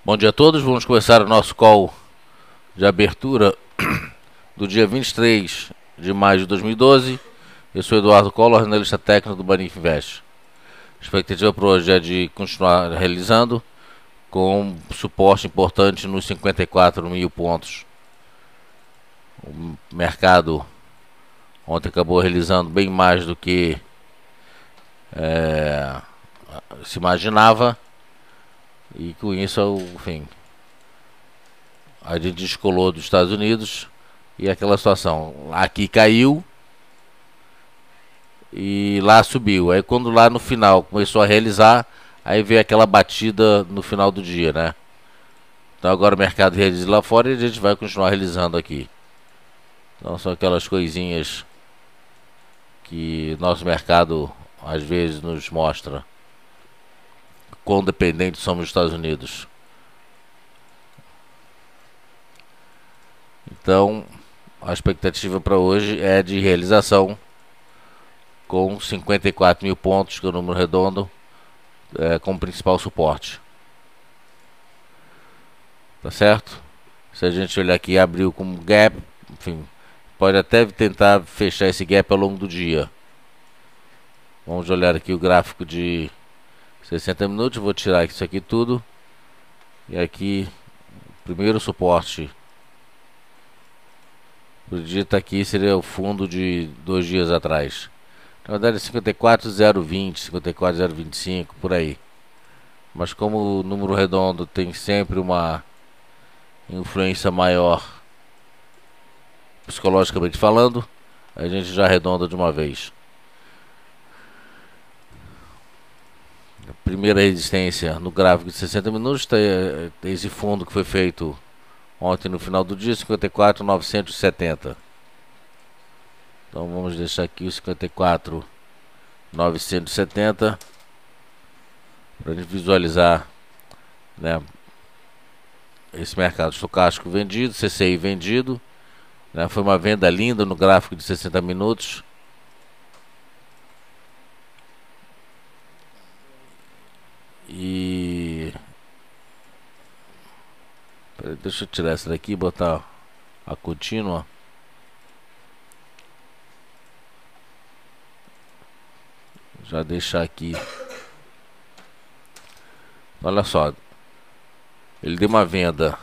Bom dia a todos, vamos começar o nosso call de abertura do dia 23 de maio de 2012. Eu sou Eduardo Collor, analista técnico do Banif Invest. A expectativa para hoje é de continuar realizando com suporte importante nos 54 mil pontos. O mercado ontem acabou realizando bem mais do que se imaginava, e com isso, enfim, a gente descolou dos Estados Unidos e aquela situação, aqui caiu e lá subiu. Aí quando lá no final começou a realizar, aí veio aquela batida no final do dia, né? Então agora o mercado realiza lá fora e a gente vai continuar realizando aqui. Então são aquelas coisinhas que nosso mercado às vezes nos mostra quão dependentes somos dos Estados Unidos. Então a expectativa para hoje é de realização com 54 mil pontos, que é o número redondo, como principal suporte. Tá certo? Se a gente olhar aqui, abriu como gap, enfim, pode até tentar fechar esse gap ao longo do dia. Vamos olhar aqui o gráfico de 60 minutos, vou tirar isso aqui tudo. E aqui, primeiro suporte o dia tá aqui, seria o fundo de 2 dias atrás. Na verdade é 54,020, 54,025, por aí. Mas como o número redondo tem sempre uma influência maior, psicologicamente falando, a gente já arredonda de uma vez. A primeira resistência no gráfico de 60 minutos tem esse fundo que foi feito ontem no final do dia, 54,970. Então vamos deixar aqui o 54,970 para a gente visualizar, né, esse mercado estocástico vendido, CCI vendido, né, foi uma venda linda no gráfico de 60 minutos. E deixa eu tirar essa daqui e botar a contínua. Já deixar aqui. Olha só, ele deu uma venda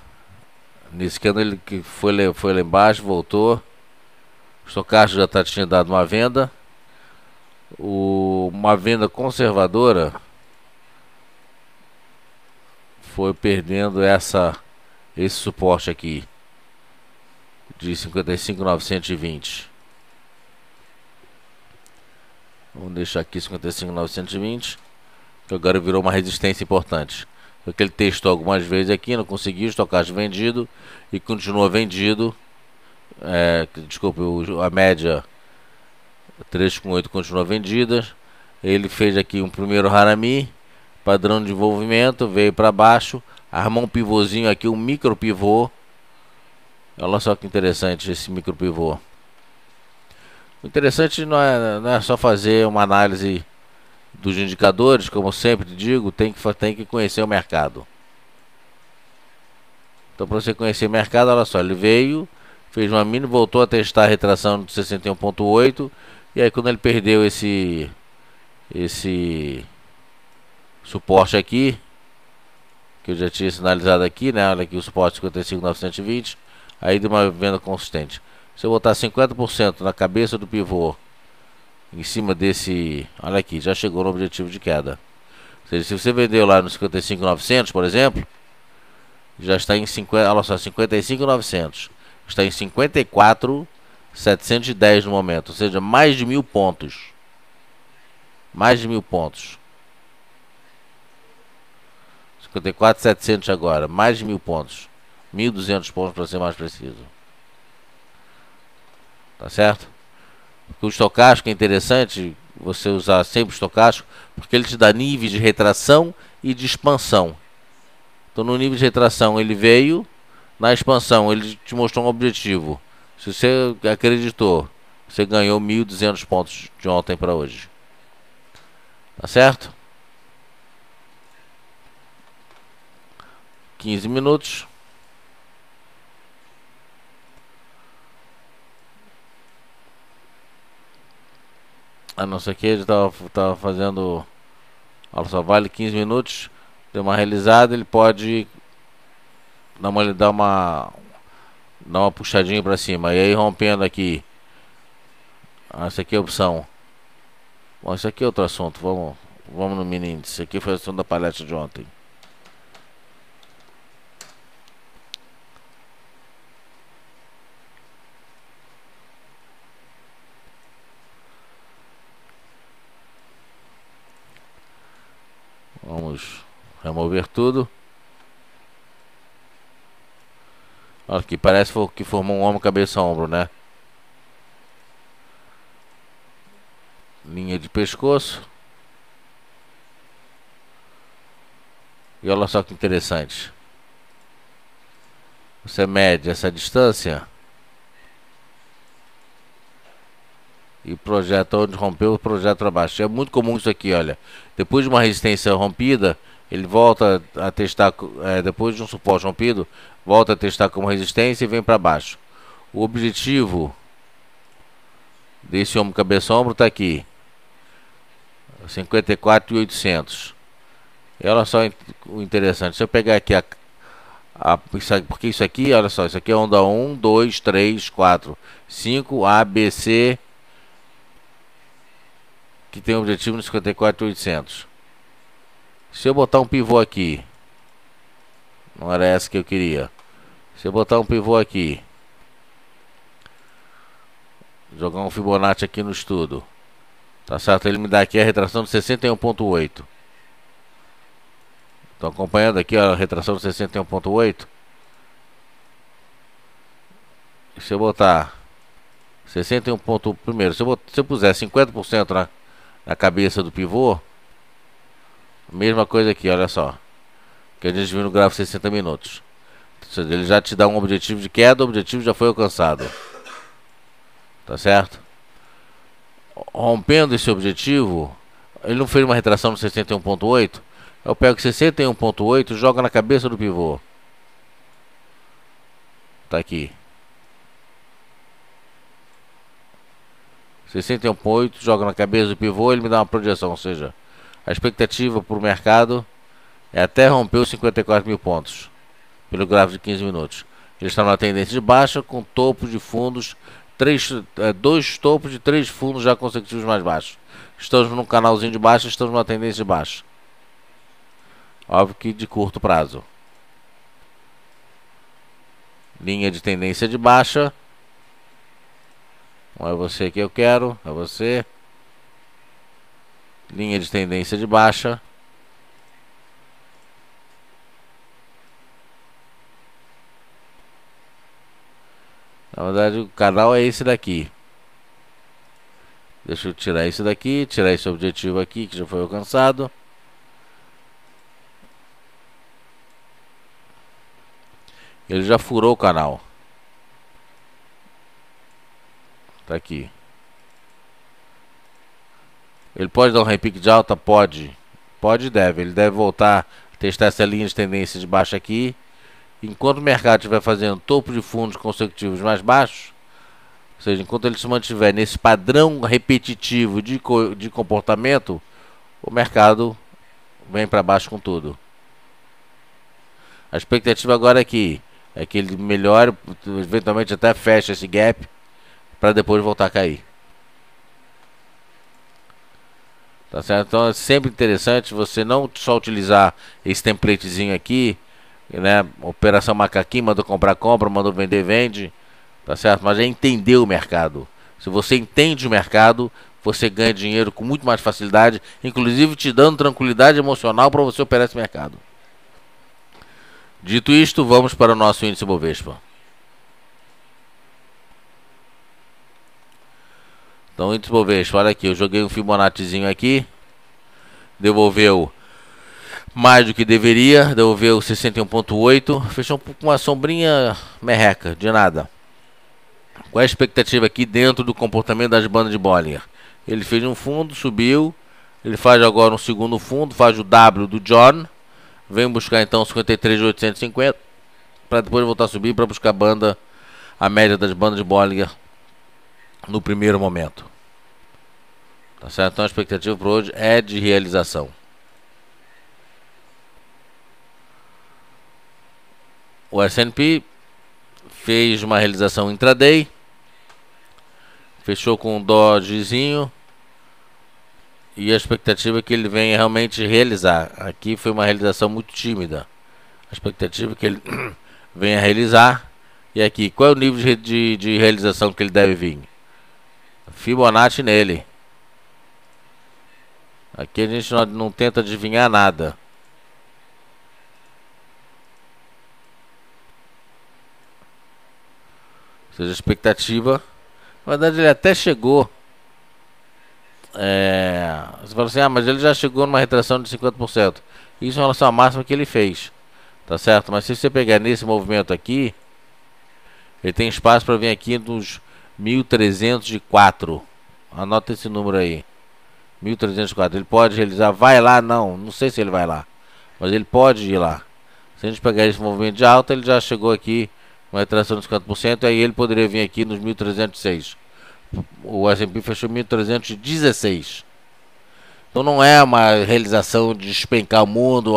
nesse cano, ele que foi lá embaixo, voltou. O estocástico já tinha dado uma venda. Uma venda conservadora foi perdendo esse suporte aqui de 55,920. Vamos deixar aqui 55,920, que agora virou uma resistência importante. Porque ele testou algumas vezes aqui, não conseguiu, estocagem vendido e continua vendido. Desculpe, a média 3,8 continua vendida. Ele fez aqui um primeiro Harami, padrão de envolvimento, veio para baixo, armou um pivôzinho aqui, um micro pivô. Olha só que interessante esse micro pivô. O interessante não é só fazer uma análise dos indicadores, como eu sempre digo, tem que conhecer o mercado. Então, para você conhecer o mercado, olha só, ele veio, fez uma mini, voltou a testar a retração de 61,8, e aí quando ele perdeu esse suporte aqui, que eu já tinha sinalizado aqui, né? Olha aqui o suporte 55,920, aí deu uma venda consistente. Se eu botar 50% na cabeça do pivô, em cima desse, olha aqui, já chegou no objetivo de queda. Ou seja, se você vendeu lá no 55,900, por exemplo, já está em 50, olha só, 55,900, está em 54,710 no momento, ou seja, mais de 1.000 pontos. Mais de 1.000 pontos. 54,700 agora, mais de 1.000 pontos. 1.200 pontos para ser mais preciso. Tá certo? Porque o estocástico é interessante você usar sempre o estocástico, porque ele te dá níveis de retração e de expansão. Então no nível de retração ele veio, na expansão ele te mostrou um objetivo. Se você acreditou, você ganhou 1.200 pontos de ontem para hoje. Tá certo? 15 minutos. A não ser que ele tava fazendo. Olha só, vale 15 minutos. Deu uma realizada, ele pode dar uma puxadinha pra cima. E aí rompendo aqui. Essa aqui é a opção. Bom, isso aqui é outro assunto. Vamos no mini índice. Isso aqui foi a assunto da palestra de ontem. Vamos remover tudo. Olha que parece que formou um ombro, cabeça, ombro, né? Linha de pescoço. E olha só que interessante. Você mede essa distância e projeta onde rompeu, projeta para baixo. É muito comum isso aqui, olha. Depois de uma resistência rompida, ele volta a testar, depois de um suporte rompido, volta a testar como resistência e vem para baixo. O objetivo desse ombro, cabeça, ombro está aqui. 54.800. E olha só o interessante. Se eu pegar aqui porque isso aqui, olha só, isso aqui é onda 1, 2, 3, 4, 5, A, B, C, que tem o objetivo no 54.800. Se eu botar um pivô aqui, não era essa que eu queria. Se eu botar um pivô aqui, jogar um Fibonacci aqui no estudo, tá certo? Ele me dá aqui a retração de 61.8. Estão acompanhando aqui a retração de 61.8? Se eu botar 61 ponto, primeiro, se eu puser 50% na cabeça do pivô, mesma coisa aqui, olha só, que a gente viu no gráfico 60 minutos. Ele já te dá um objetivo de queda, o objetivo já foi alcançado. Tá certo? Rompendo esse objetivo, ele não fez uma retração de 61.8. Eu pego 61.8 e jogo na cabeça do pivô. Tá aqui. 61.8, joga na cabeça do pivô, ele me dá uma projeção, ou seja, a expectativa para o mercado é até romper os 54 mil pontos, pelo gráfico de 15 minutos. Ele está numa tendência de baixa, com topos de fundos, dois topos de 3 fundos já consecutivos mais baixos. Estamos num canalzinho de baixa, estamos numa tendência de baixa. Óbvio que de curto prazo. Linha de tendência de baixa. Não é você que eu quero, é você. Linha de tendência de baixa. Na verdade, o canal é esse daqui. Deixa eu tirar isso daqui, tirar esse objetivo aqui que já foi alcançado. Ele já furou o canal. Tá aqui. Ele pode dar um repique de alta? Pode. Pode e deve. Ele deve voltar a testar essa linha de tendência de baixa aqui. Enquanto o mercado estiver fazendo topo de fundos consecutivos mais baixos, ou seja, enquanto ele se mantiver nesse padrão repetitivo de comportamento, o mercado vem para baixo com tudo. A expectativa agora aqui é que ele melhore, eventualmente até feche esse gap, para depois voltar a cair. Tá certo? Então é sempre interessante você não só utilizar esse templatezinho aqui, né? Operação macaquinho, mandou comprar, compra, mandou vender, vende. Tá certo? Mas é entender o mercado. Se você entende o mercado, você ganha dinheiro com muito mais facilidade, inclusive te dando tranquilidade emocional para você operar esse mercado. Dito isto, vamos para o nosso índice Bovespa. Então, índice Bovespa, olha aqui, eu joguei um Fibonaccizinho aqui, devolveu mais do que deveria, devolveu 61.8, fechou com uma sombrinha merreca, de nada. Qual é a expectativa aqui dentro do comportamento das bandas de Bollinger? Ele fez um fundo, subiu, ele faz agora um segundo fundo, faz o W do John, Vem buscar então 53.850 para depois voltar a subir para buscar banda, a média das bandas de Bollinger no primeiro momento. Tá certo? Então a expectativa para hoje é de realização. O S&P fez uma realização intraday, fechou com um Dogezinho, e a expectativa é que ele venha realmente realizar. Aqui foi uma realização muito tímida. A expectativa é que ele venha realizar. E aqui, qual é o nível de realização que ele deve vir? Fibonacci nele. Aqui a gente não tenta adivinhar nada. Ou seja, a expectativa... Na verdade ele até chegou... Você fala assim, mas ele já chegou numa retração de 50%. Isso em relação à máxima que ele fez. Tá certo? Mas se você pegar nesse movimento aqui, ele tem espaço para vir aqui nos 1.304. Anota esse número aí. 1.304. Ele pode realizar, vai lá? Não sei se ele vai lá, mas ele pode ir lá. Se a gente pegar esse movimento de alta, ele já chegou aqui, uma retração de 50%, aí ele poderia vir aqui nos 1.306. O S&P fechou 1.316. Então não é uma realização de despencar o mundo,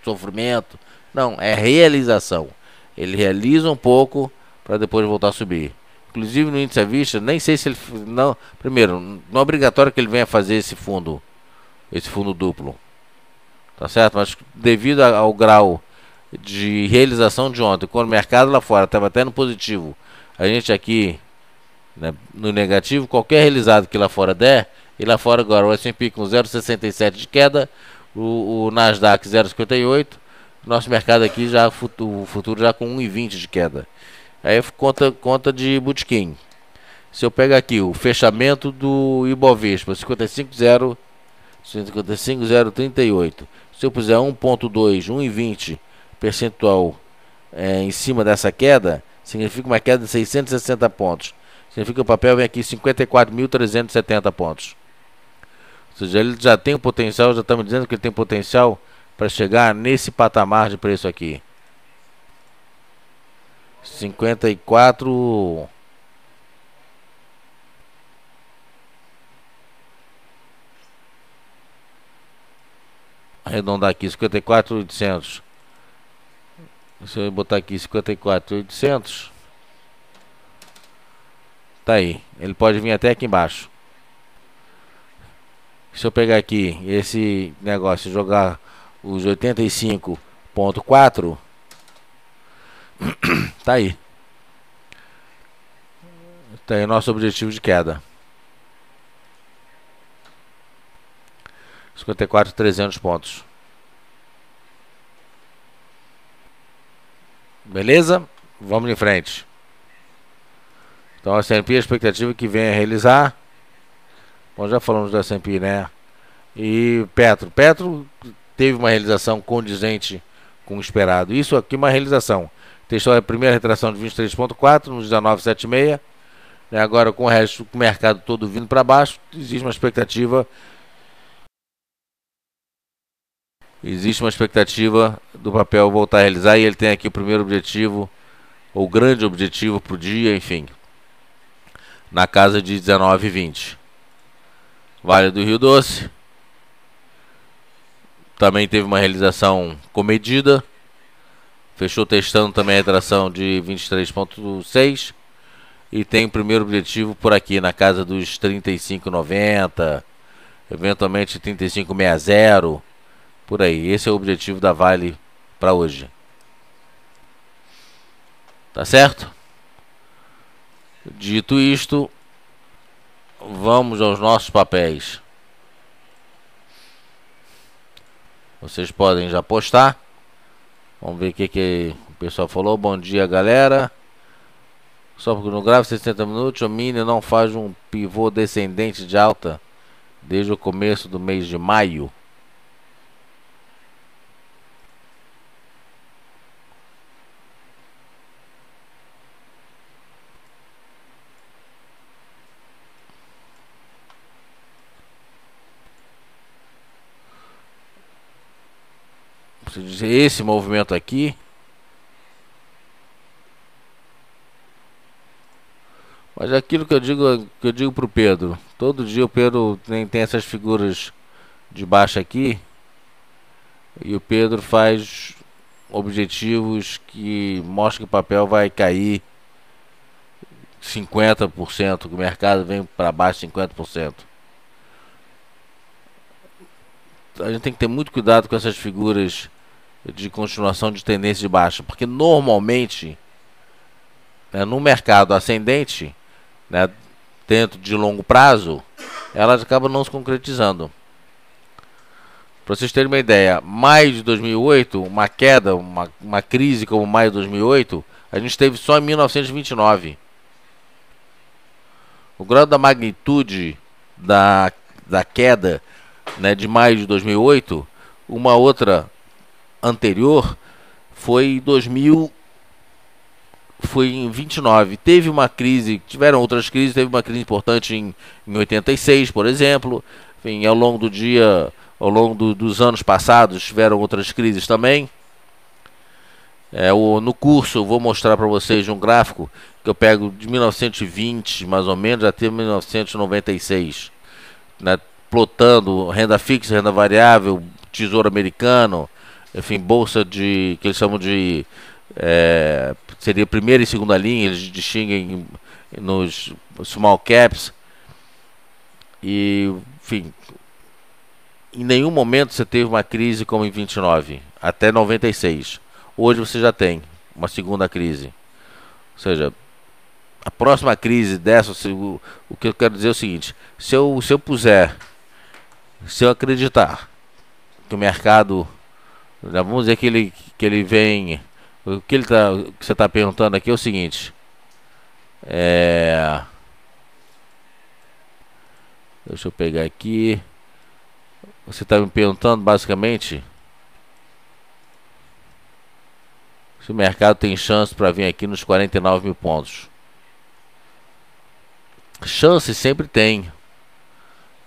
sofrimento. Não, é realização. Ele realiza um pouco para depois voltar a subir. Inclusive no índice à vista, nem sei se ele... Não, primeiro, não é obrigatório que ele venha fazer esse fundo duplo. Tá certo? Mas devido ao grau de realização de ontem, quando o mercado lá fora estava até no positivo, a gente aqui, né, no negativo, qualquer realizado que lá fora der, e lá fora agora o S&P com 0,67 de queda, o Nasdaq 0,58, nosso mercado aqui já, o futuro já com 1,20 de queda. Aí conta de botequim. Se eu pegar aqui o fechamento do Ibovespa, 55,038. Se eu puser 1,2, 1,20 percentual em cima dessa queda, significa uma queda de 660 pontos. Significa que o papel vem aqui 54.370 pontos. Ou seja, ele já tem o potencial, já estamos dizendo que ele tem potencial para chegar nesse patamar de preço aqui. 54... Arredondar aqui, 54.800. Se eu botar aqui 54.800, tá aí. Ele pode vir até aqui embaixo. Se eu pegar aqui esse negócio e jogar os 85.4, tá aí. Tá aí nosso objetivo de queda. 54.300 pontos. Beleza? Vamos em frente. Então a S&P, a expectativa que venha a realizar. Bom, já falamos da S&P, né? E Petro teve uma realização condizente com o esperado. Isso aqui é uma realização. Testou a primeira retração de 23.4 nos 19,76. Agora com o resto do mercado todo vindo para baixo, existe uma expectativa do papel voltar a realizar, e ele tem aqui o primeiro objetivo, ou grande objetivo para o dia, enfim, na casa de 19,20. Vale do Rio Doce também teve uma realização comedida, fechou testando também a retração de 23,6 e tem o primeiro objetivo por aqui na casa dos 35,90, eventualmente 35,60, por aí. Esse é o objetivo da Vale para hoje. Tá certo? Dito isto, vamos aos nossos papéis. Vocês podem já postar. Vamos ver o que o pessoal falou. Bom dia, galera. Só porque no gráfico 60 minutos o mini não faz um pivô descendente de alta desde o começo do mês de maio. esse movimento aqui, mas é aquilo que eu digo pro Pedro. Todo dia o Pedro tem essas figuras de baixo aqui, e o Pedro faz objetivos que mostram que o papel vai cair 50%, que o mercado vem para baixo 50%. A gente tem que ter muito cuidado com essas figuras de continuação de tendência de baixa, porque normalmente, né, no mercado ascendente, né, dentro de longo prazo, elas acabam não se concretizando. Para vocês terem uma ideia, maio de 2008, uma queda, uma crise como maio de 2008, a gente teve só em 1929. O grau da magnitude da queda, né, de maio de 2008, uma outra anterior foi em 29. Teve uma crise, tiveram outras crises, teve uma crise importante em 86, por exemplo. Enfim, ao longo do dia, dos anos passados, tiveram outras crises também. No curso eu vou mostrar para vocês um gráfico que eu pego de 1920, mais ou menos, até 1996, né, plotando renda fixa, renda variável, tesouro americano, enfim, bolsa que eles chamam de seria primeira e segunda linha, eles distinguem nos small caps. E, enfim, em nenhum momento você teve uma crise como em 29, até 96. Hoje você já tem uma segunda crise. Ou seja, a próxima crise dessa, o que eu quero dizer é o seguinte: se eu acreditar que o mercado, vamos dizer que ele vem, o que você está perguntando aqui é o seguinte: deixa eu pegar aqui. Você está me perguntando basicamente se o mercado tem chance para vir aqui nos 49 mil pontos. Chance sempre tem,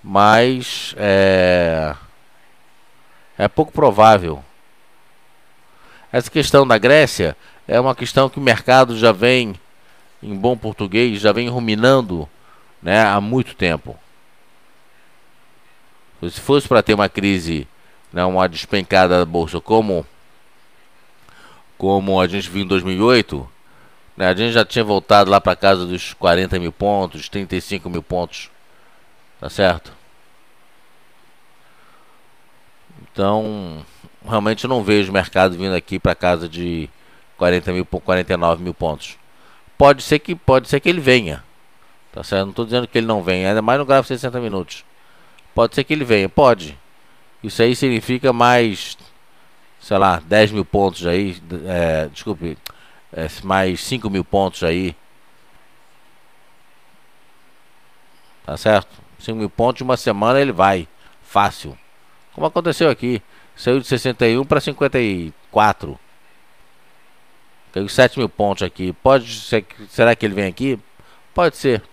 mas é pouco provável. Essa questão da Grécia é uma questão que o mercado já vem, em bom português, já vem ruminando, né, há muito tempo. Se fosse para ter uma crise, né, uma despencada da bolsa como a gente viu em 2008, né, a gente já tinha voltado lá para casa dos 40 mil pontos, 35 mil pontos, tá certo? Então, realmente eu não vejo o mercado vindo aqui para casa de 40 mil, 49 mil pontos. Pode ser que ele venha, tá certo? Não estou dizendo que ele não venha, ainda mais no gráfico de 60 minutos. Pode ser que ele venha, pode. Isso aí significa mais, sei lá, 10 mil pontos aí, desculpe, mais 5 mil pontos aí. Tá certo? 5 mil pontos em uma semana ele vai, fácil. Como aconteceu aqui, saiu de 61 para 54. Caiu 7 mil pontos aqui. Será que ele vem aqui? Pode ser.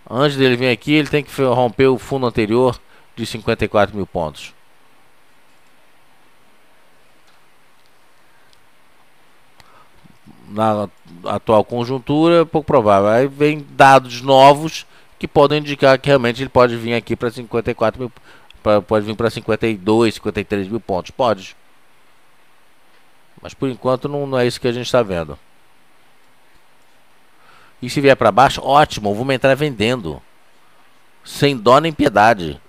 Antes dele vir aqui, ele tem que romper o fundo anterior de 54 mil pontos. Na atual conjuntura, é pouco provável. Aí vem dados novos que podem indicar que realmente ele pode vir aqui para 54 mil, pode vir para 52, 53 mil pontos. Pode. Mas por enquanto não é isso que a gente está vendo. E se vier para baixo, ótimo, vamos entrar vendendo. Sem dó nem piedade.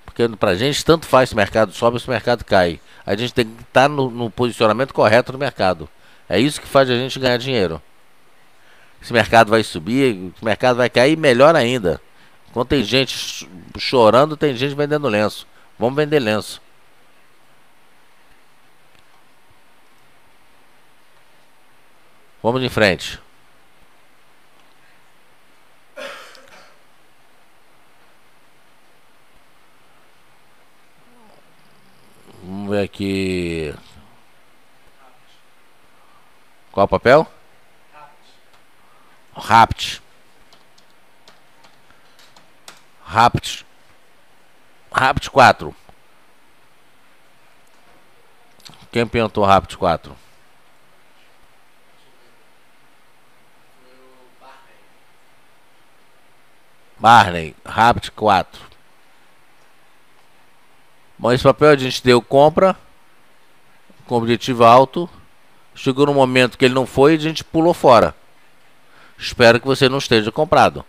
Porque pra gente tanto faz se o mercado sobe ou se o mercado cai. A gente tem que estar no posicionamento correto do mercado. É isso que faz a gente ganhar dinheiro. Se o mercado vai subir, se o mercado vai cair, melhor ainda. Quando tem gente chorando, tem gente vendendo lenço. Vamos vender lenço. Vamos em frente. Vamos ver aqui. Qual o papel? Rapt. Rapt 4. Quem pintou Rapid 4? Barney, Rapid 4. Bom, esse papel a gente deu compra com objetivo alto. Chegou no momento que ele não foi e a gente pulou fora. Espero que você não esteja comprado.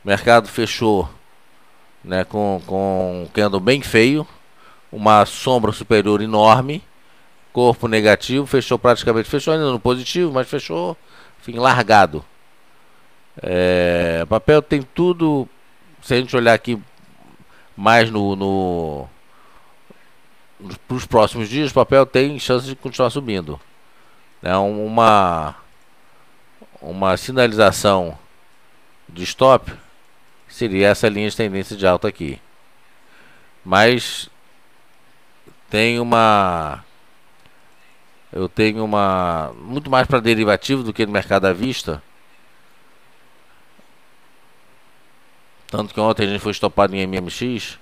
O mercado fechou, né, com um candle bem feio, uma sombra superior enorme, corpo negativo, fechou praticamente, fechou ainda no positivo, mas fechou, enfim, largado. Papel tem tudo, se a gente olhar aqui mais para os próximos dias, o papel tem chance de continuar subindo. É uma sinalização de stop seria essa linha de tendência de alta aqui. Mas eu tenho muito mais para derivativo do que no mercado à vista. Tanto que ontem a gente foi estopado em MMX.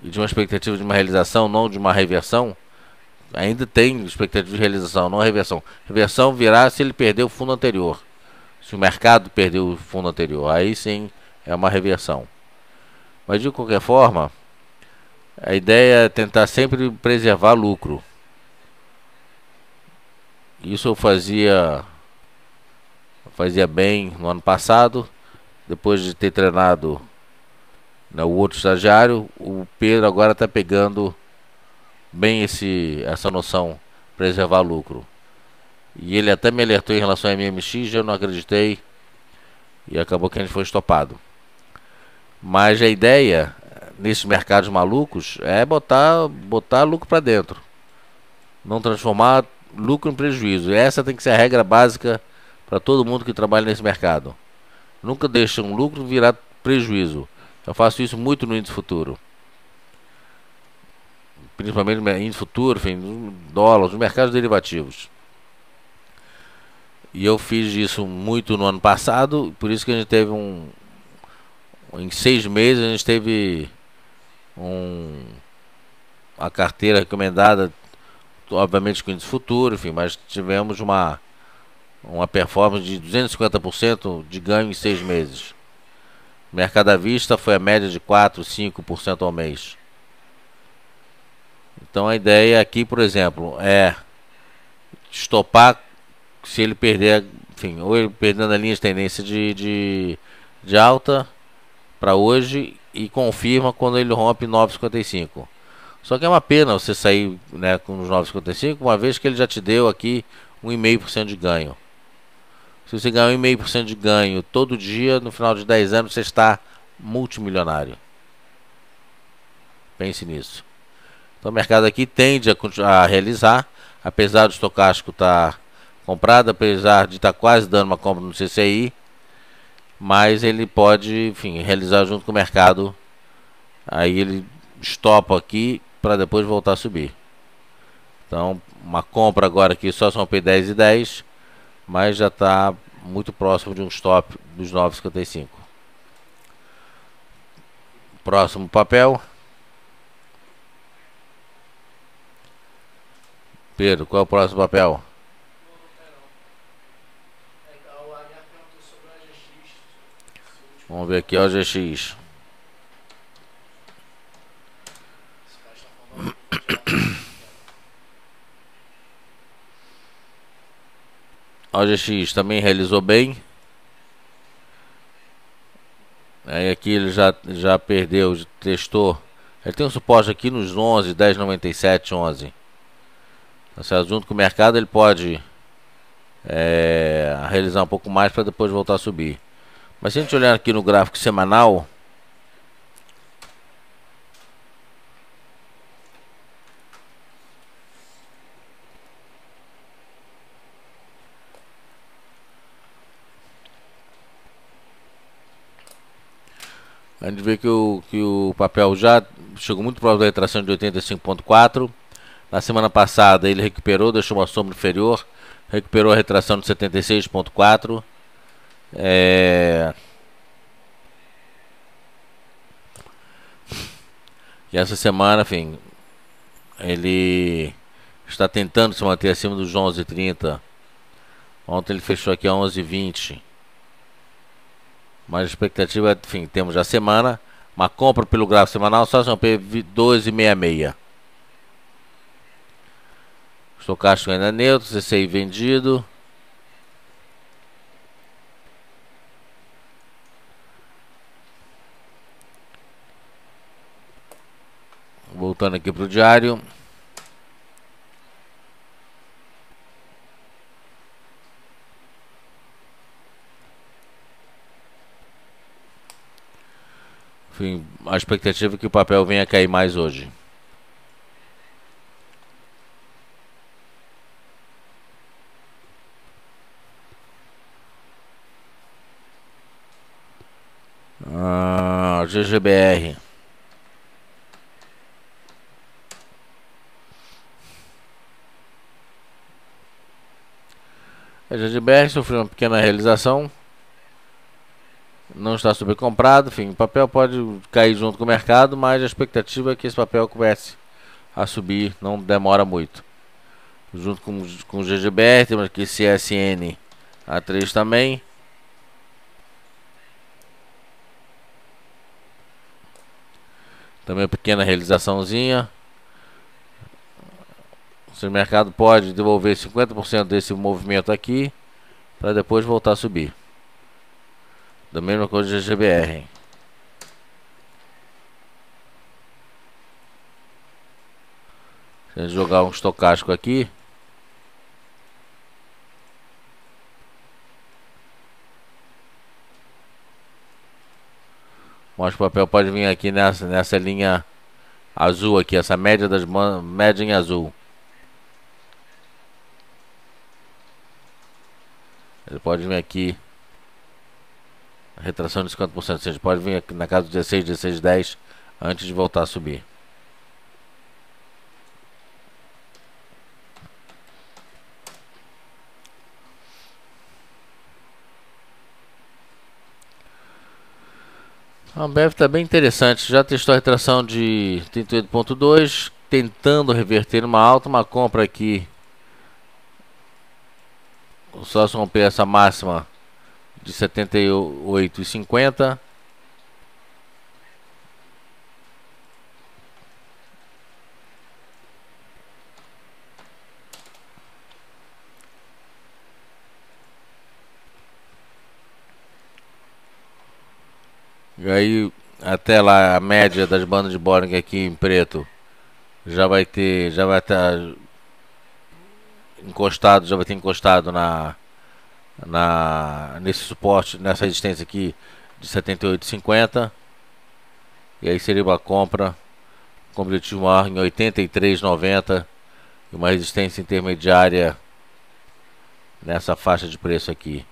E de uma expectativa de uma realização, não de uma reversão. Ainda tem expectativa de realização, não reversão. Reversão virá se ele perder o fundo anterior. Se o mercado perdeu o fundo anterior, aí sim é uma reversão. Mas de qualquer forma, a ideia é tentar sempre preservar lucro. Isso eu fazia bem no ano passado. Depois de ter treinado, né, o outro estagiário, o Pedro agora está pegando bem essa noção, preservar lucro. E ele até me alertou em relação a MMX, eu não acreditei e acabou que a gente foi estopado. Mas a ideia nesses mercados malucos é botar lucro para dentro, não transformar lucro em prejuízo. Essa tem que ser a regra básica para todo mundo que trabalha nesse mercado. Nunca deixa um lucro virar prejuízo. Eu faço isso muito no índice futuro, principalmente no índice futuro, enfim, no dólar, nos mercados derivativos. E eu fiz isso muito no ano passado, por isso que a gente teve em 6 meses a gente teve a carteira recomendada, obviamente com índice futuro, enfim, mas tivemos uma performance de 250% de ganho em 6 meses. Mercado à vista foi a média de 4, 5% ao mês. Então a ideia aqui, por exemplo, é estopar se ele perder, enfim, ou ele perdendo a linha de tendência de alta para hoje e confirma quando ele rompe 9,55. Só que é uma pena você sair, né, com os 9,55, uma vez que ele já te deu aqui 1,5% de ganho. Se você ganhar 1,5% de ganho todo dia, no final de 10 anos você está multimilionário. Pense nisso. Então o mercado aqui tende a realizar, apesar do estocástico estar comprado, apesar de estar quase dando uma compra no CCI, mas ele pode, enfim, realizar junto com o mercado. Aí ele estopa aqui para depois voltar a subir. Então uma compra agora aqui só são P10 e 10, mas já está muito próximo de um stop dos 9,55. Próximo papel. Pedro, qual é o próximo papel? Vamos ver aqui, ó, o GX. O GX também realizou bem. Aí aqui ele já perdeu, testou. Ele tem um suporte aqui nos 11, 10,97, 11. Junto com o mercado ele pode realizar um pouco mais para depois voltar a subir. Mas se a gente olhar aqui no gráfico semanal, a gente vê que o papel já chegou muito próximo da retração de 85,4. Na semana passada ele recuperou, deixou uma sombra inferior, recuperou a retração de 76,4. E essa semana, enfim, ele está tentando se manter acima dos 11,30. Ontem ele fechou aqui a 11,20. Mas a expectativa, enfim, temos a semana. Uma compra pelo gráfico semanal, só romper 12,66. Estocástico ainda neutro, CCI vendido. Voltando aqui para o diário. Enfim, a expectativa é que o papel venha a cair mais hoje. GGBR. A GGBR sofreu uma pequena realização. Não está supercomprado. Enfim, o papel pode cair junto com o mercado, mas a expectativa é que esse papel comece a subir, não demora muito. Junto com o GGBR, temos aqui CSN A3 também. Também uma pequena realizaçãozinha. O mercado pode devolver 50% desse movimento aqui para depois voltar a subir. Da mesma coisa do GGBR. Se a gente jogar um estocástico aqui, mostra que o papel pode vir aqui nessa linha azul aqui, essa média média em azul. Ele pode vir aqui, a retração de 50%, ou seja, pode vir aqui na casa do 16, 16, 10 antes de voltar a subir. A Ambev está bem interessante, já testou a retração de 38,2, tentando reverter uma alta, uma compra aqui. Só se romper essa máxima de 78,50. E aí até lá a média das bandas de Bollinger aqui em preto já vai estar encostado, já vai ter encostado nesse suporte, nessa resistência aqui de 78,50. E aí seria uma compra com objetivo maior em 83,90 e uma resistência intermediária nessa faixa de preço aqui,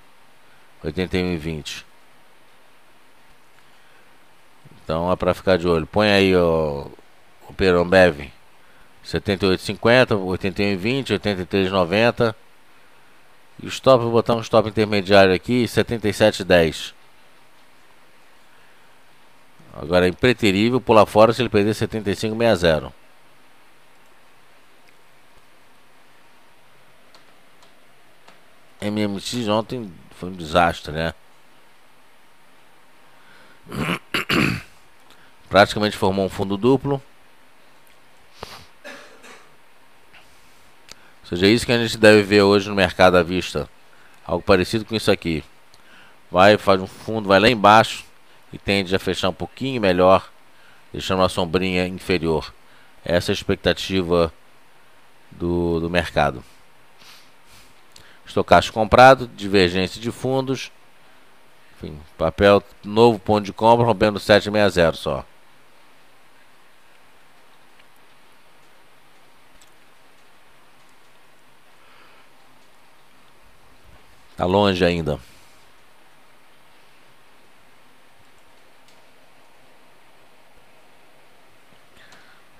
81,20. Então é para ficar de olho. Põe aí o Ambev 78,50, 81,20, 83,90. E o stop, vou botar um stop intermediário aqui, 77,10. Agora é impreterível pular fora se ele perder 75,60. MMX ontem foi um desastre, né? Praticamente formou um fundo duplo. Ou seja, é isso que a gente deve ver hoje no mercado à vista. Algo parecido com isso aqui. Faz um fundo, vai lá embaixo e tende a fechar um pouquinho melhor, deixando uma sombrinha inferior. Essa é a expectativa do mercado. Estocástico comprado, divergência de fundos. Enfim, papel, novo ponto de compra, rompendo 7,60 só. Tá longe ainda.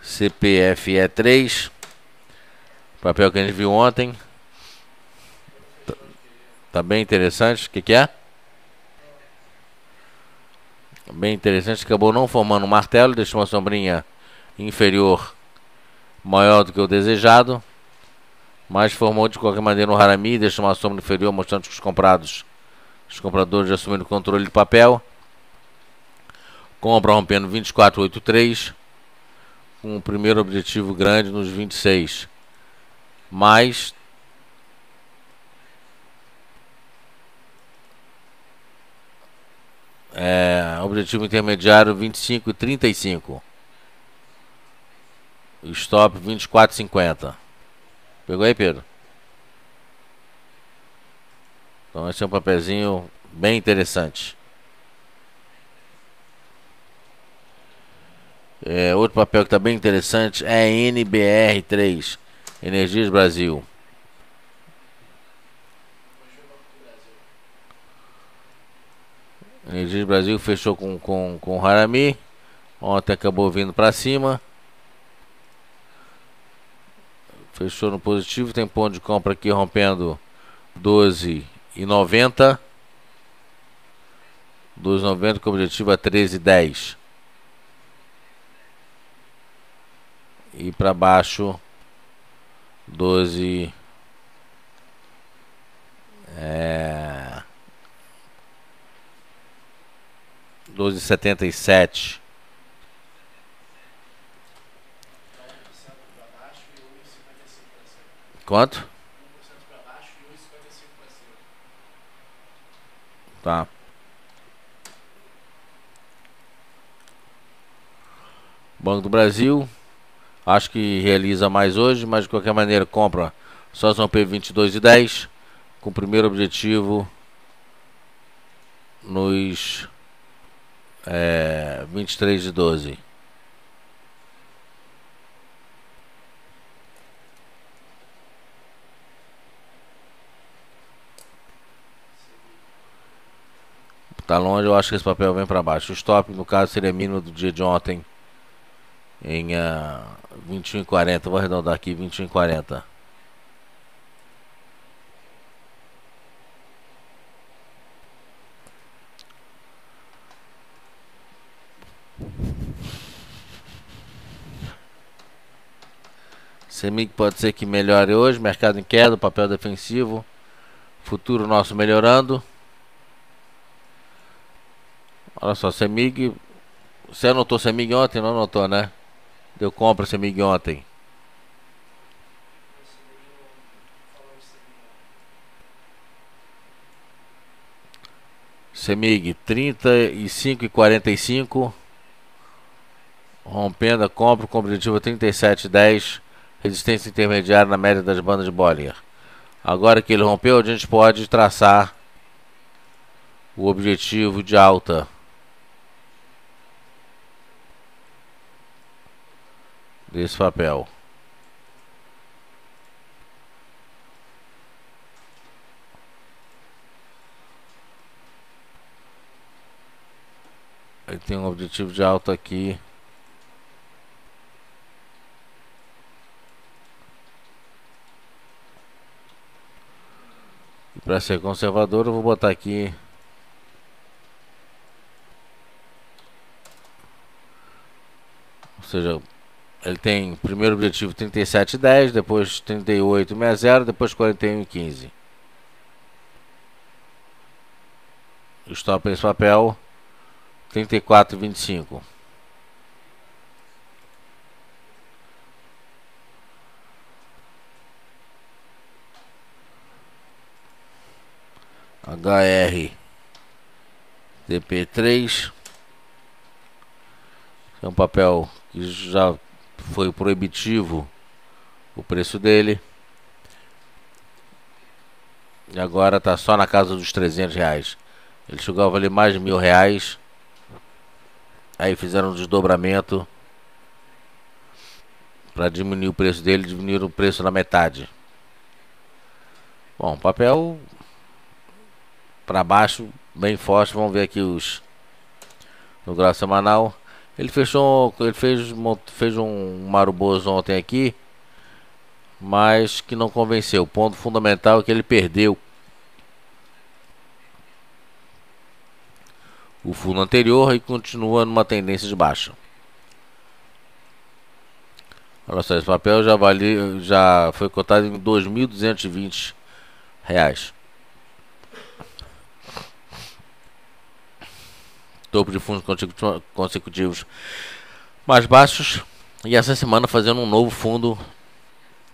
CPFE3. Papel que a gente viu ontem. Tá bem interessante. O que é? Bem interessante. Acabou não formando um martelo. Deixou uma sombrinha inferior maior do que o desejado, mas formou de qualquer maneira um harami, deixa uma sombra inferior, mostrando que os compradores assumindo o controle de papel. Compra rompendo 24,83, com o primeiro objetivo grande nos 26, mais objetivo intermediário 25,35. Stop 24,50. Pegou aí, Pedro? Então esse é um papelzinho bem interessante. Outro papel que está bem interessante é NBR3, Energias Brasil. Energias Brasil fechou com harami. Ontem acabou vindo para cima. Fechou no positivo. Tem ponto de compra aqui rompendo 12,90. 12,90 com objetivo a 13,10. E para baixo 12 12,77. Quanto? Tá. Banco do Brasil, acho que realiza mais hoje, mas de qualquer maneira compra só são P 22,10, com o primeiro objetivo nos 23,12. Tá longe, eu acho que esse papel vem para baixo. O stop, no caso, seria mínimo do dia de ontem em 21,40. Vou arredondar aqui, 21,40. CEMIG pode ser que melhore hoje. Mercado em queda, papel defensivo. Futuro nosso melhorando. Olha só, CEMIG. Você anotou CEMIG ontem? Não anotou, né? Deu compra CEMIG ontem. CEMIG 35,45. Rompendo a compra com objetivo 37,10. Resistência intermediária na média das bandas de Bollinger. Agora que ele rompeu, a gente pode traçar o objetivo de alta. Desse papel. Ele tem um objetivo de alta aqui. E para ser conservador, eu vou botar aqui ou seja, ele tem primeiro objetivo 37,10, depois 38,60, depois 41,15. O stop nesse papel 34,25. HR DP3 é um papel que já foi proibitivo o preço dele e agora está só na casa dos R$300. Ele chegou a valer mais de R$1.000. Aí fizeram um desdobramento para diminuir o preço dele, diminuíram o preço na metade. Bom, papel para baixo bem forte. Vamos ver aqui no gráfico semanal. Ele fez um maruboso ontem aqui, mas que não convenceu. O ponto fundamental é que ele perdeu o fundo anterior e continua numa tendência de baixa. Olha só, esse papel já foi cotado em R$ 2.220. Topo de fundos consecutivos mais baixos. E essa semana fazendo um novo fundo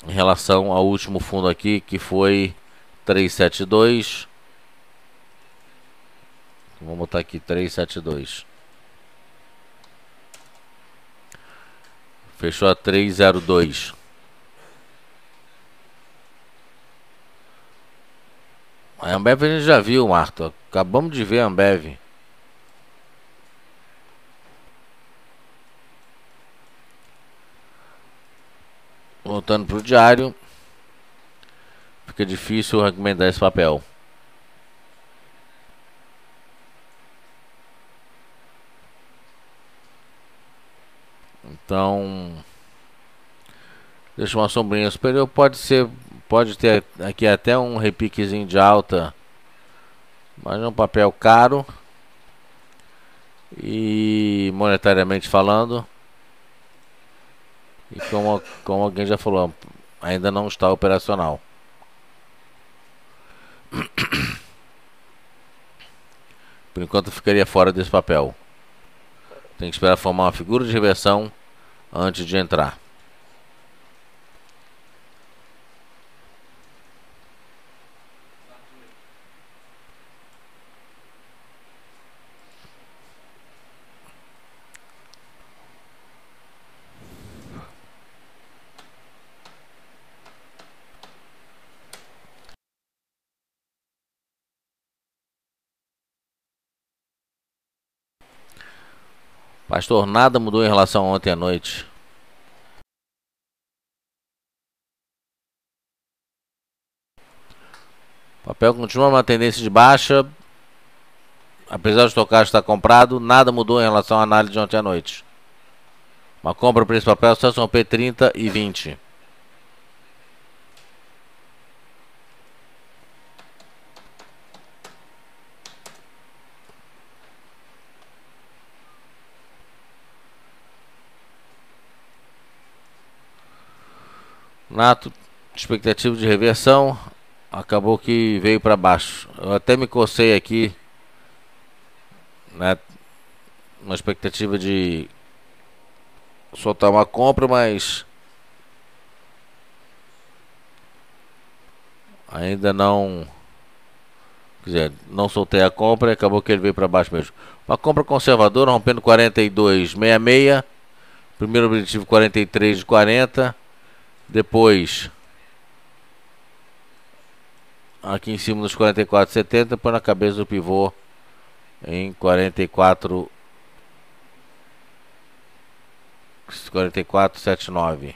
em relação ao último fundo aqui, que foi 372. Vamos botar aqui 372. Fechou a 302. A Ambev a gente já viu, Marto. Acabamos de ver a Ambev. Voltando para o diário. Fica difícil recomendar esse papel. Então, deixa uma sombrinha superior. Pode ter aqui até um repiquezinho de alta, mas é um papel caro. E monetariamente falando, e como alguém já falou, ainda não está operacional. Por enquanto ficaria fora desse papel. Tem que esperar formar uma figura de reversão antes de entrar. Pastor, nada mudou em relação a ontem à noite. O papel continua uma tendência de baixa. Apesar do estocagem estar comprado, nada mudou em relação à análise de ontem à noite. Uma compra para esse papel só são P30 e 20. Nato, expectativa de reversão, acabou que veio para baixo. Eu até me cocei aqui, né, uma expectativa de soltar uma compra, mas ainda não, quer dizer, não soltei a compra e acabou que ele veio para baixo mesmo. Uma compra conservadora, rompendo 42,66. Primeiro objetivo 43,40. Depois aqui em cima nos 44,70, põe na cabeça do pivô em 44,79.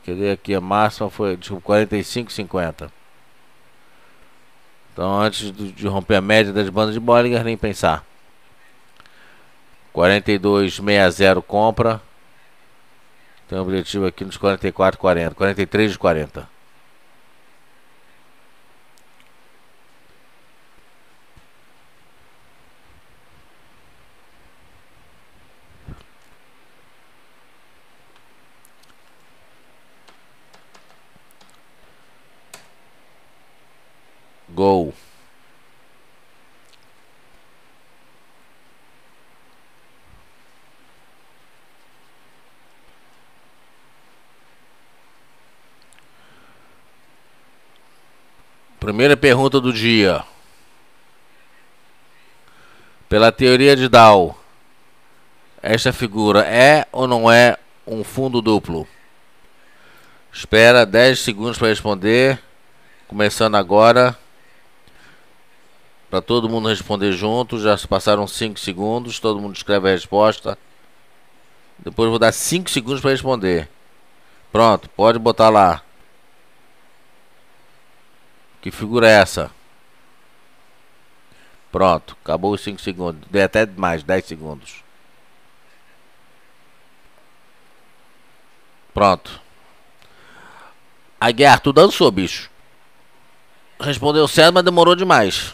Cadê aqui a máxima? Foi tipo 45,50. Então antes de romper a média das bandas de Bollinger, nem pensar. 42,60 compra. Tem um objetivo aqui nos 44,40. 43,40. Gol. Primeira pergunta do dia. Pela teoria de Dow, esta figura é ou não é um fundo duplo? Espera 10 segundos para responder. Começando agora. Para todo mundo responder junto. Já se passaram 5 segundos. Todo mundo escreve a resposta. Depois eu vou dar 5 segundos para responder. Pronto, pode botar lá. Que figura é essa? Pronto, acabou os 5 segundos. Dei até mais, 10 segundos. Pronto. Aguiar, tu dançou, bicho. Respondeu certo, mas demorou demais.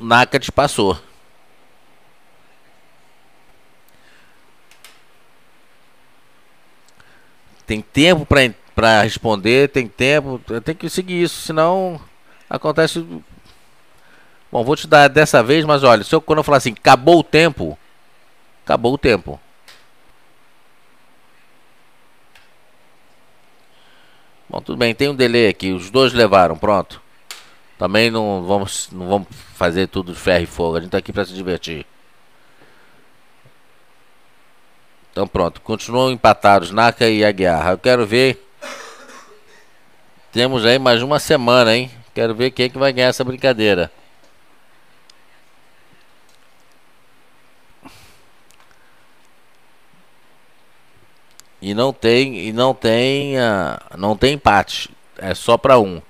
Naked passou. Tem tempo para responder, tem tempo, tem que seguir isso, senão acontece. Bom, vou te dar dessa vez, mas olha, quando eu falar assim, acabou o tempo, acabou o tempo. Bom, tudo bem, tem um delay aqui, os dois levaram, pronto. Também não vamos fazer tudo de ferro e fogo, a gente tá aqui para se divertir. Então pronto, continuam empatados Naka e Aguiar. Eu quero ver. Temos aí mais uma semana, hein? Quero ver quem é que vai ganhar essa brincadeira. E não tem empate. É só para um.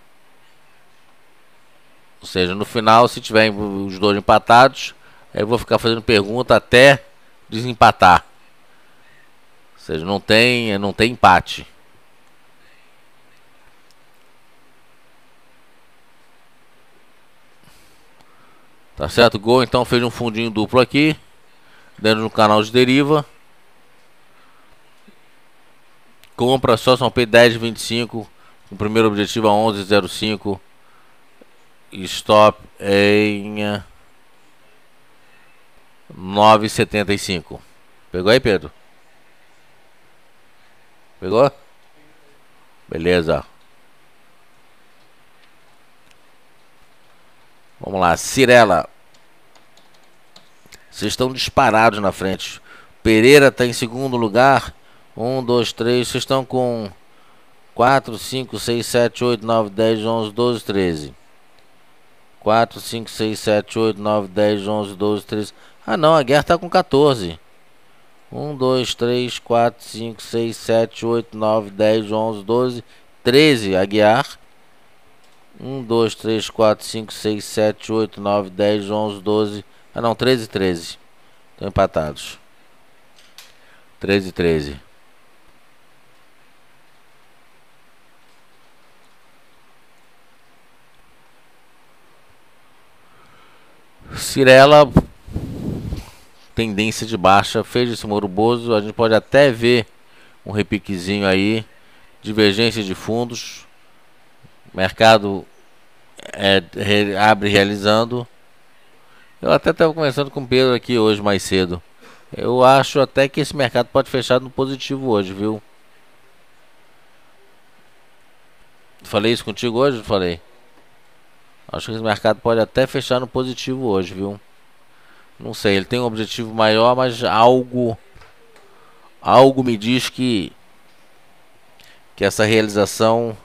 Ou seja, no final, se tiver os dois empatados, eu vou ficar fazendo pergunta até desempatar. Ou seja, não tem empate. Tá certo? Gol então fez um fundinho duplo aqui, dentro do canal de deriva. Compra só São P 10,25. O primeiro objetivo a 11,05. Stop em 9,75. Pegou aí, Pedro? Pegou? Beleza. Vamos lá, Cirela. Vocês estão disparados na frente. Pereira está em segundo lugar. 1, 2, 3. Vocês estão com 4, 5, 6, 7, 8, 9, 10, 11, 12, 13. 4, 5, 6, 7, 8, 9, 10, 11, 12, 13. Ah não, a Guerra está com 14. 1, 2, 3, 4, 5, 6, 7, 8, 9, 10, 11, 12, 13. Aguiar. 1, 2, 3, 4, 5, 6, 7, 8, 9, 10, 11, 12. Ah não, 13, 13. Estão empatados. 13, 13. Cirela, tendência de baixa, fez esse moroboso. A gente pode até ver um repiquezinho aí, divergência de fundos. Mercado abre realizando. Eu até estava conversando com o Pedro aqui hoje mais cedo. Eu acho até que esse mercado pode fechar no positivo hoje, viu? Falei isso contigo hoje? Falei. Acho que esse mercado pode até fechar no positivo hoje, viu? Não sei, ele tem um objetivo maior, mas algo me diz que essa realização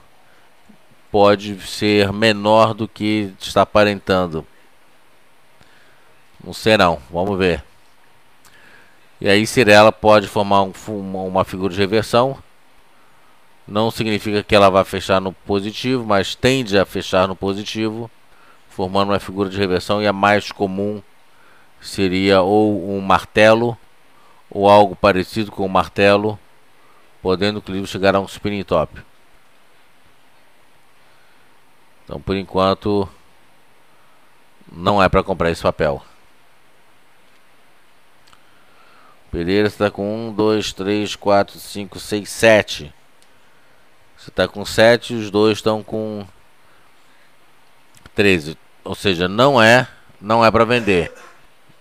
pode ser menor do que está aparentando. Não sei não, vamos ver. E aí Cirela pode formar uma figura de reversão. Não significa que ela vai fechar no positivo, mas tende a fechar no positivo, formando uma figura de reversão. E a mais comum seria ou um martelo ou algo parecido com um martelo, podendo inclusive chegar a um spinning top. Então por enquanto não é para comprar esse papel. Pereira está com 1, 2, 3, 4, 5, 6, 7. Você está com 7 e os dois estão com 13. Ou seja, não é para vender.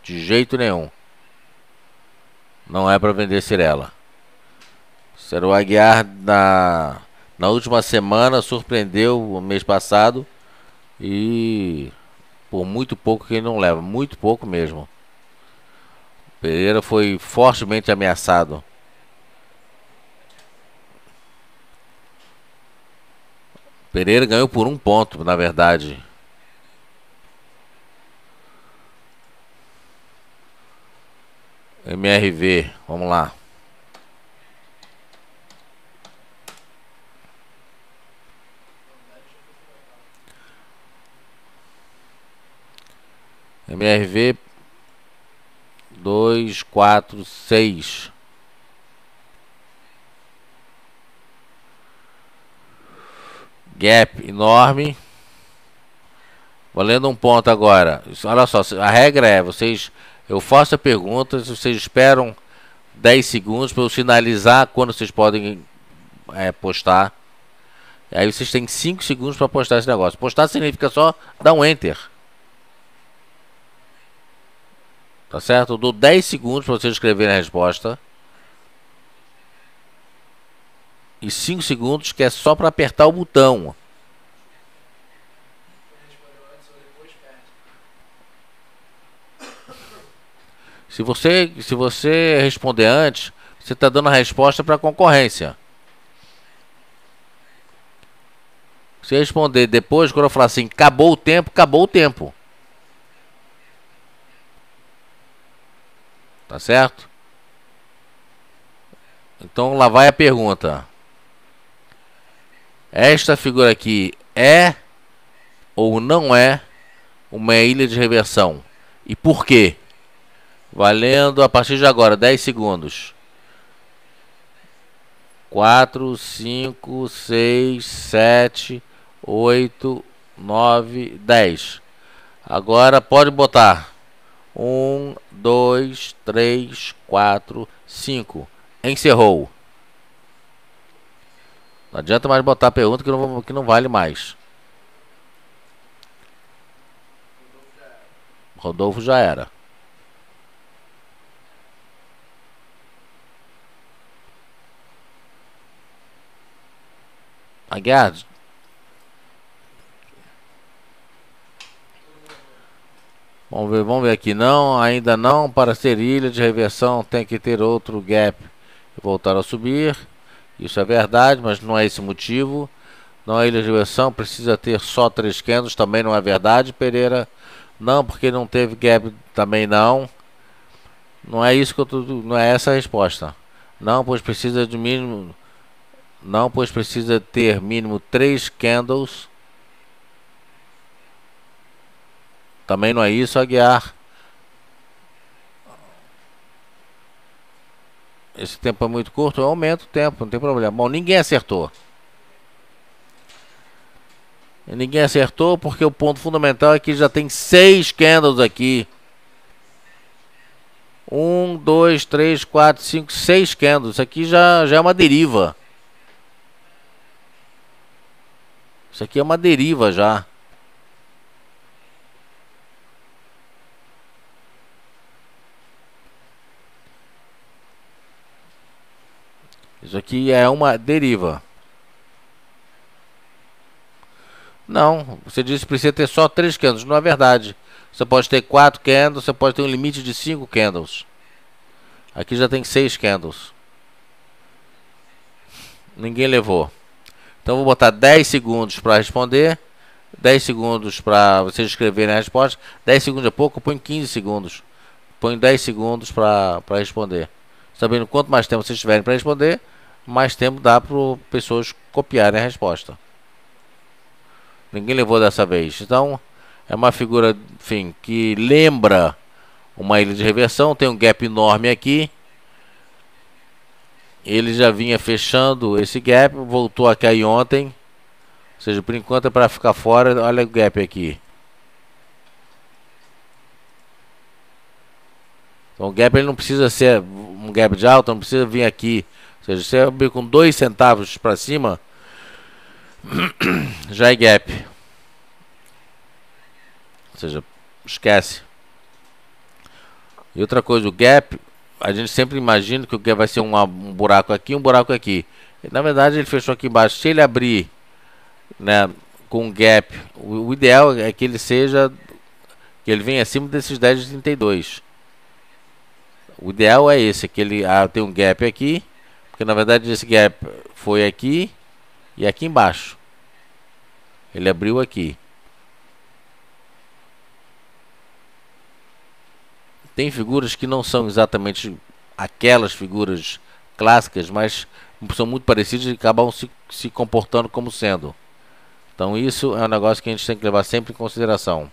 De jeito nenhum. Não é para vender Cirela. O Aguiar na última semana surpreendeu o mês passado. E por muito pouco que ele não leva. Muito pouco mesmo. Pereira foi fortemente ameaçado. Pereira ganhou por 1 ponto, na verdade. MRV, vamos lá. MRV 2, 4, 6. Gap enorme. Valendo um ponto agora. Olha só, a regra é, eu faço a pergunta, vocês esperam 10 segundos para eu sinalizar quando vocês podem postar. Aí vocês têm 5 segundos para postar esse negócio. Postar significa só dar um enter. Tá certo? Eu dou 10 segundos para vocês escreverem a resposta. E 5 segundos que é só para apertar o botão. Se você responder antes, você está dando a resposta para a concorrência. Se responder depois, quando eu falar assim, acabou o tempo, acabou o tempo. Tá certo? Então lá vai a pergunta. Esta figura aqui é ou não é uma ilha de reversão? E por quê? Valendo a partir de agora, 10 segundos. 4, 5, 6, 7, 8, 9, 10. Agora pode botar. 1, 2, 3, 4, 5. Encerrou. Não adianta mais botar a pergunta que não vale mais. Rodolfo já era. Aguiar. Vamos ver aqui. Não, ainda não. Para ser ilha de reversão tem que ter outro gap e voltar a subir. Isso é verdade, mas não é esse o motivo. Não é ilha de reversão, precisa ter só 3 candles, também não é verdade, Pereira. Não, porque não teve gap, também não. Não é isso que eu tô, não é essa a resposta. Não, pois precisa de mínimo. Não, pois precisa ter mínimo 3 candles. Também não é isso, Aguiar. Esse tempo é muito curto, eu aumento o tempo, não tem problema. Bom, ninguém acertou. Ninguém acertou porque o ponto fundamental é que já tem 6 candles aqui. 1, 2, 3, 4, 5, 6 candles. Isso aqui já é uma deriva. Isso aqui é uma deriva já. Isso aqui é uma deriva. Não, você disse que precisa ter só 3 candles. Não é verdade. Você pode ter 4 candles, você pode ter um limite de 5 candles. Aqui já tem 6 candles. Ninguém levou. Então vou botar 10 segundos para responder. 10 segundos para vocês escreverem a resposta. 10 segundos é pouco, eu ponho 15 segundos. Ponho 10 segundos para responder. Sabendo quanto mais tempo vocês tiverem para responder, mais tempo dá para pessoas copiarem a resposta. Ninguém levou dessa vez. Então, é uma figura, enfim, que lembra uma ilha de reversão. Tem um gap enorme aqui. Ele já vinha fechando esse gap, voltou a cair ontem. Ou seja, por enquanto é para ficar fora. Olha o gap aqui. Então o gap ele não precisa ser um gap de alta, não precisa vir aqui. Ou seja, você abrir com 2 centavos para cima, já é gap. Ou seja, esquece. E outra coisa, o gap, a gente sempre imagina que o gap vai ser um buraco aqui, um buraco aqui. E, na verdade ele fechou aqui embaixo. Se ele abrir, né, com um gap, o ideal é que ele seja, que ele venha acima desses 10,32. O ideal é esse, que ele tem um gap aqui, porque na verdade esse gap foi aqui e aqui embaixo. Ele abriu aqui. Tem figuras que não são exatamente aquelas figuras clássicas, mas são muito parecidas e acabam se comportando como sendo. Então isso é um negócio que a gente tem que levar sempre em consideração.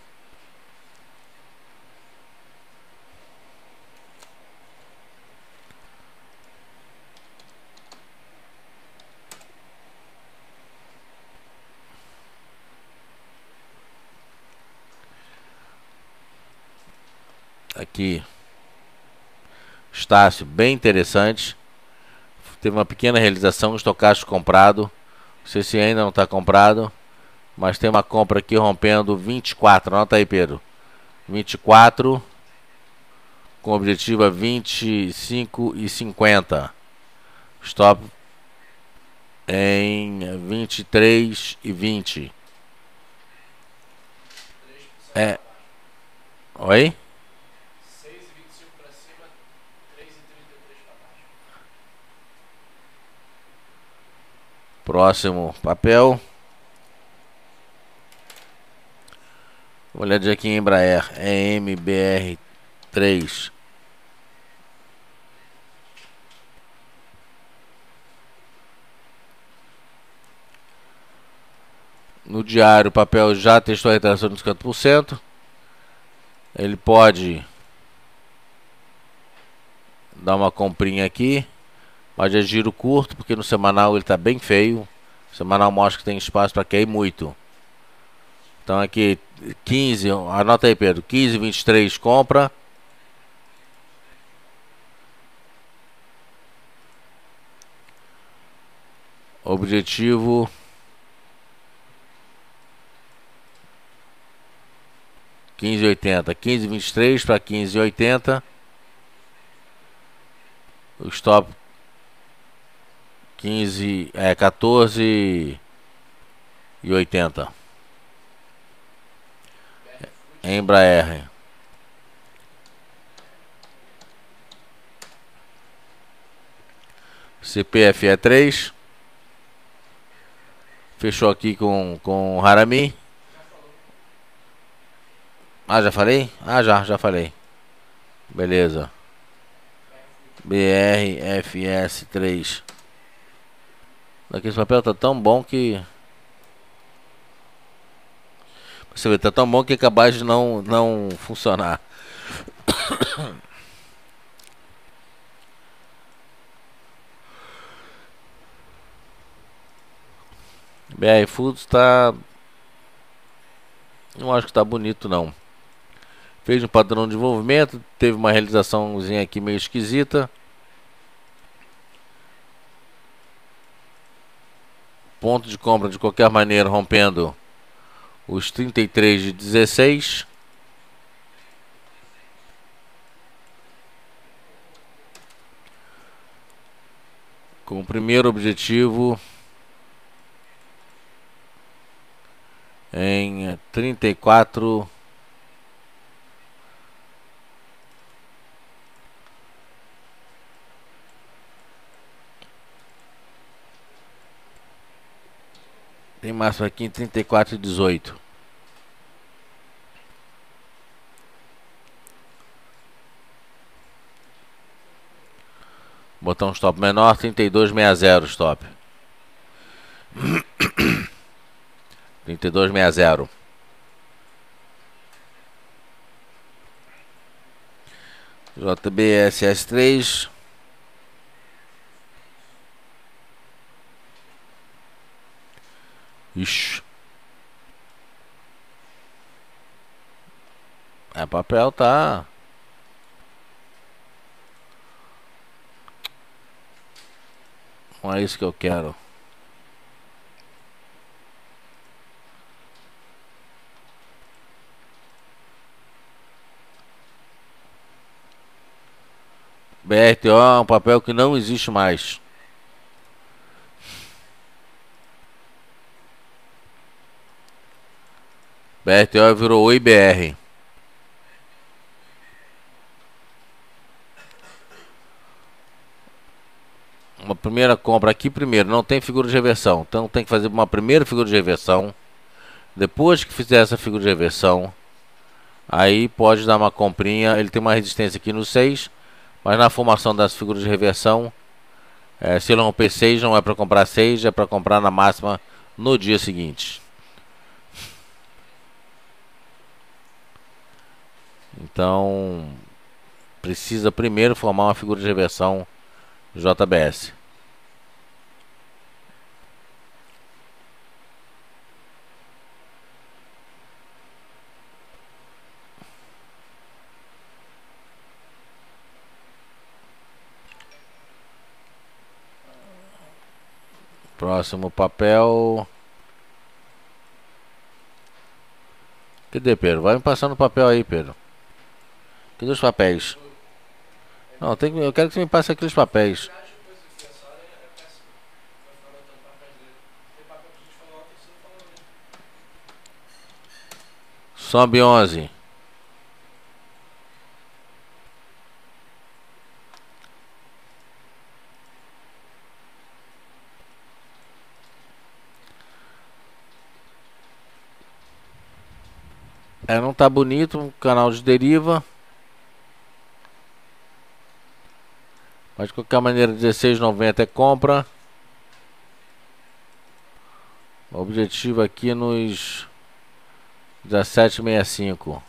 aqui, Estácio, bem interessante. Teve uma pequena realização, estocástico comprado. Não sei se ainda não está comprado, mas tem uma compra aqui rompendo 24. Anota aí, Pedro. 24 com objetivo a 25,50. Stop em 23,20. É. Oi? 6,25 para cima, 3,33 para baixo. Próximo papel. Uma olhadinha aqui em Embraer. EMBR3. No diário, o papel já testou a retração de 50%. Ele pode dar uma comprinha aqui, mas é giro curto, porque no semanal ele está bem feio. O semanal mostra que tem espaço para cair muito. Então aqui 15, anota aí, Pedro, 15,23 compra. Objetivo 15,80, 15,23 para 15,80. O stop 14,80. Embraer. CPFE 3. Fechou aqui com Harami. Ah, já falei? Ah, já falei. Beleza. BRFS 3. Aqui esse papel tá tão bom que... Você vê, tá tão bom que é capaz de não funcionar. BR Foods tá... Não acho que tá bonito não. Fez um padrão de desenvolvimento. Teve uma realizaçãozinha aqui meio esquisita. Ponto de compra de qualquer maneira rompendo os 33 de 16. Com o primeiro objetivo em 34. Tem máximo aqui em 34,18. Botar um stop menor, 32,60 stop. 32,60. JBSS3. Ixi. É, papel tá. Não é isso que eu quero. BRTO é um papel que não existe mais. BRTO virou OIBR. Uma primeira compra aqui primeiro, não tem figura de reversão. Então tem que fazer uma primeira figura de reversão. Depois que fizer essa figura de reversão, aí pode dar uma comprinha. Ele tem uma resistência aqui no 6, mas na formação das figuras de reversão, se ele romper 6, não é para comprar 6, é para comprar na máxima no dia seguinte. Então precisa primeiro formar uma figura de reversão JBS. Próximo papel. Cadê, Pedro? Vai me passando o papel aí, Pedro. Cadê os papéis? Não, eu quero que você me passe aqui os papéis. Sobe 11. Não tá bonito, um canal de deriva. Mas de qualquer maneira, 16,90 é compra. O objetivo aqui nos 17,65.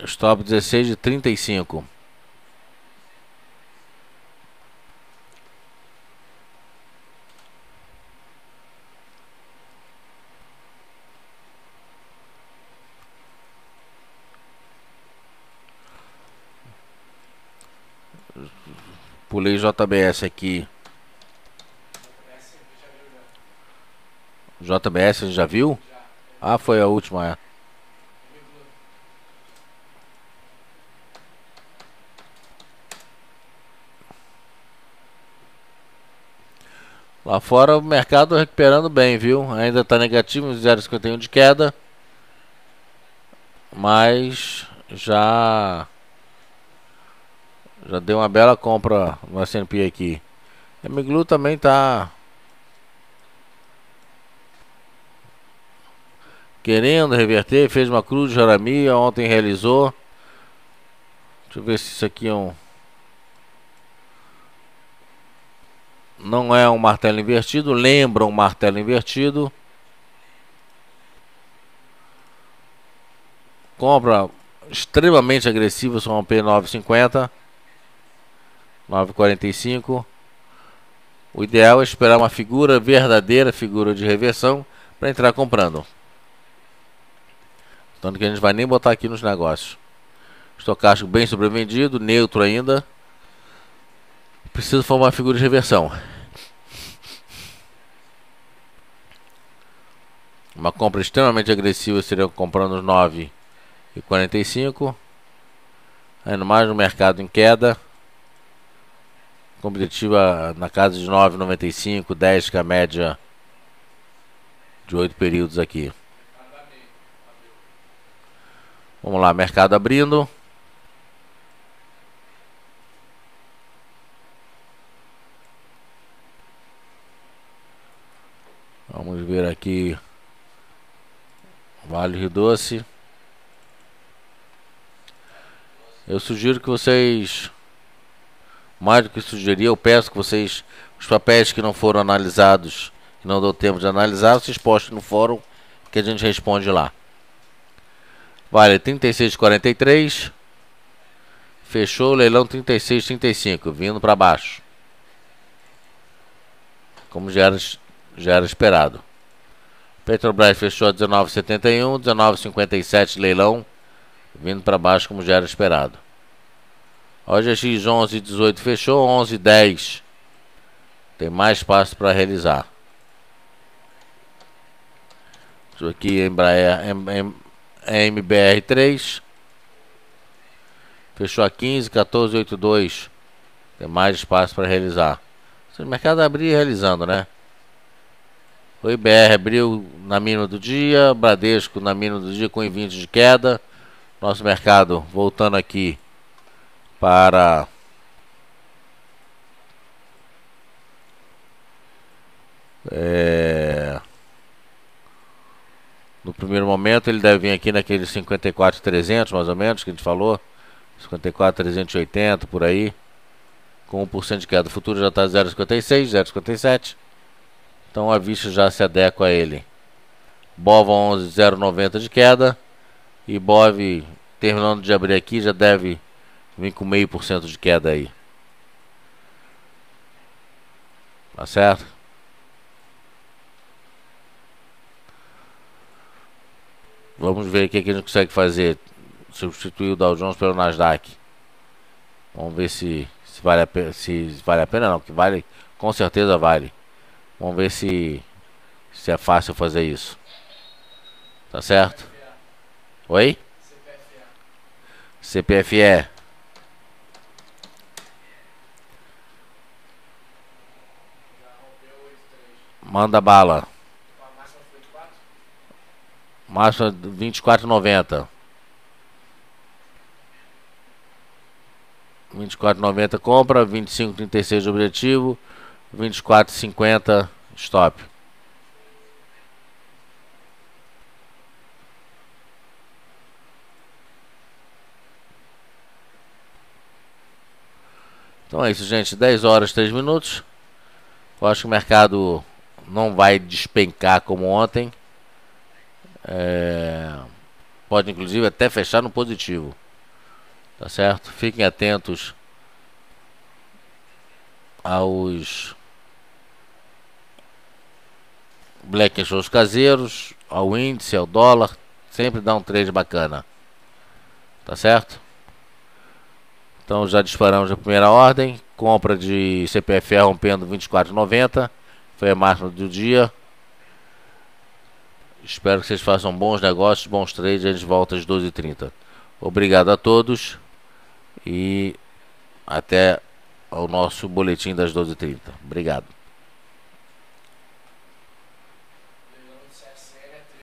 Stop 16 de 35. Pulei JBS aqui. JBS a gente já viu? Ah, foi a última, Lá fora o mercado recuperando bem, viu? Ainda está negativo, 0,51 de queda. Mas já deu uma bela compra no S&P aqui. A Miglu também tá querendo reverter, fez uma cruz de Jaramia, ontem realizou. Deixa eu ver se isso aqui é um... Não é um martelo invertido, lembra um martelo invertido. Compra extremamente agressiva, só um P9,50, 9,45. O ideal é esperar uma figura verdadeira, figura de reversão, para entrar comprando. Tanto que a gente vai nem botar aqui nos negócios. Estocástico bem sobrevendido, neutro ainda. Preciso formar uma figura de reversão. Uma compra extremamente agressiva seria comprando os 9,45. Ainda mais no mercado em queda. Competitiva na casa de 9,95, 10, que é a média de 8 períodos aqui. Vamos lá, mercado abrindo. Vamos ver aqui Vale Rio Doce. Eu sugiro que vocês, mais do que sugerir, eu peço que vocês, os papéis que não foram analisados, que não deu tempo de analisar, vocês postem no fórum que a gente responde lá. Vale 36,43. Fechou o leilão 36,35, vindo para baixo, como já era esperado. Petrobras fechou a 19,71, 19,57 leilão, vindo para baixo como já era esperado. Hoje a X 11,18 fechou, 11,10 tem mais espaço para realizar. Isso aqui Embraer MBR3 fechou a 15, 14,82 tem mais espaço para realizar. Se o mercado abrir realizando, né? O IBR abriu na mínima do dia, Bradesco na mínima do dia com 20 de queda. Nosso mercado voltando aqui para no primeiro momento ele deve vir aqui naquele 54.300 mais ou menos que a gente falou, 54.380 por aí, com 1% de queda. O futuro já está 0,56, 0,57. Então a vista já se adequa a ele. BOV 11,090 de queda. E BOV terminando de abrir aqui já deve vir com 0,5% de queda aí. Tá certo? Vamos ver o que a gente consegue fazer. Substituir o Dow Jones pelo Nasdaq. Vamos ver se vale a pena. Se vale a pena não, que vale, com certeza vale. Vamos ver se é fácil fazer isso. Tá certo? Oi? CPFE. Manda bala. Máxima 24,90. 24,90 compra, 25,36 de objetivo, 24,50 stop. Então é isso, gente. 10 horas 3 minutos. Eu acho que o mercado não vai despencar como ontem. Pode inclusive até fechar no positivo. Tá certo? Fiquem atentos aos black shows caseiros, ao índice, ao dólar. Sempre dá um trade bacana. Tá certo? Então já disparamos a primeira ordem. Compra de CPFE rompendo 24,90. Foi a máxima do dia. Espero que vocês façam bons negócios, bons trades. A gente volta às 12h30. Obrigado a todos. E até o nosso boletim das 12h30. Obrigado.